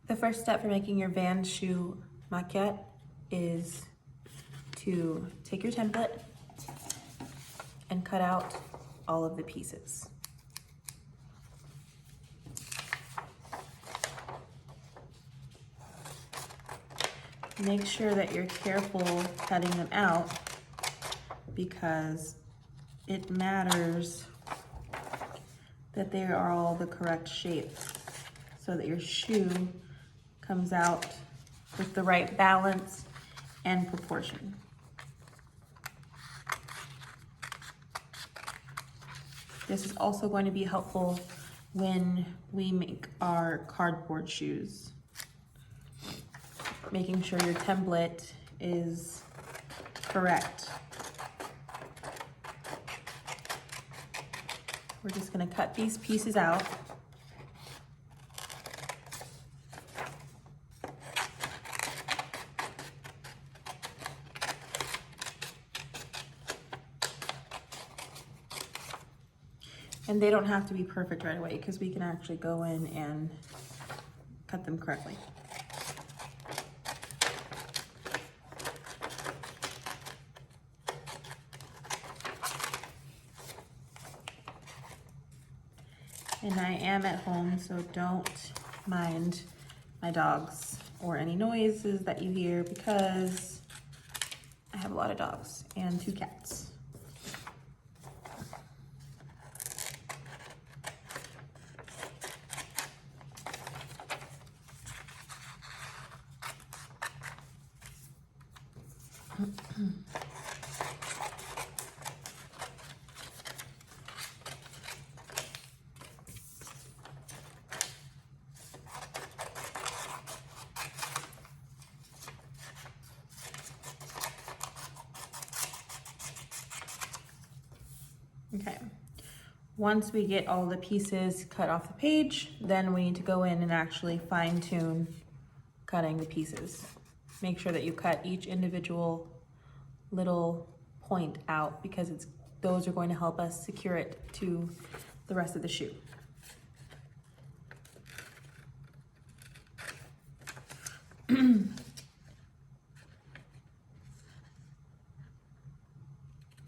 The first step for making your Vans shoe maquette is to take your template and cut out all of the pieces. Make sure that you're careful cutting them out because it matters that they are all the correct shape so that your shoe comes out with the right balance and proportion. This is also going to be helpful when we make our cardboard shoes. Making sure your template is correct. We're just gonna cut these pieces out. And they don't have to be perfect right away because we can actually go in and cut them correctly. And I am at home, so don't mind my dogs or any noises that you hear because I have a lot of dogs and 2 cats. Okay, once we get all the pieces cut off the page, then we need to go in and actually fine tune cutting the pieces. Make sure that you cut each individual little point out because those are going to help us secure it to the rest of the shoe.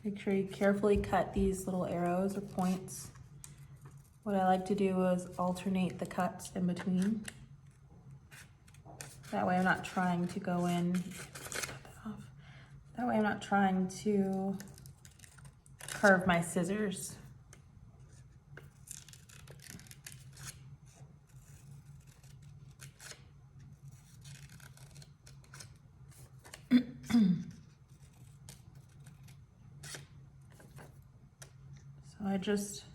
Make sure you carefully cut these little arrows or points. What I like to do is alternate the cuts in between. That way I'm not trying to go in, that way I'm not trying to curve my scissors. So I just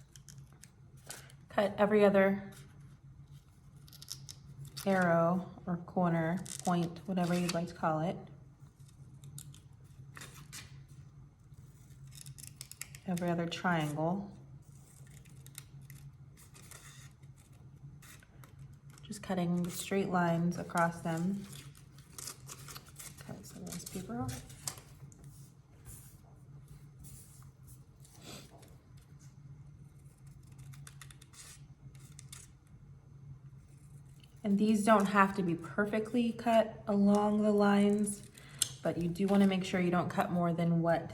cut every other arrow or corner, point, whatever you'd like to call it. Every other triangle. Just cutting the straight lines across them. Cut some of this paper off. And these don't have to be perfectly cut along the lines, but you do want to make sure you don't cut more than what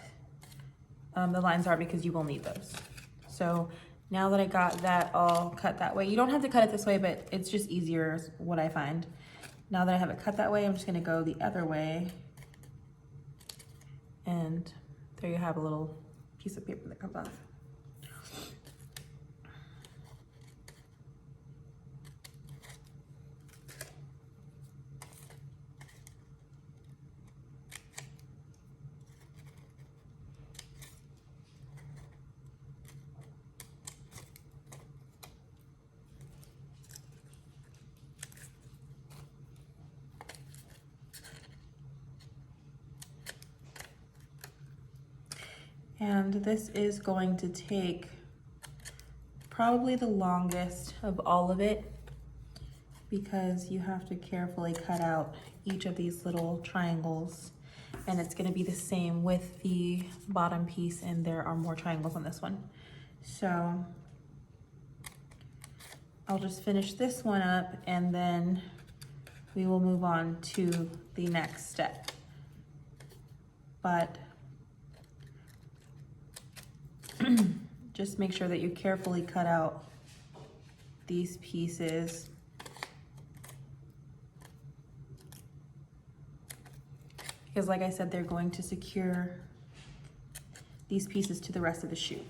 the lines are because you will need those. So now that I got that all cut that way, you don't have to cut it this way, but it's just easier is what I find. Now that I have it cut that way, I'm just gonna go the other way. And there you have a little piece of paper that comes off. And this is going to take probably the longest of all of it because you have to carefully cut out each of these little triangles, and it's going to be the same with the bottom piece, and there are more triangles on this one. So I'll just finish this one up and then we will move on to the next step. But just make sure that you carefully cut out these pieces. Because like I said, they're going to secure these pieces to the rest of the shoe.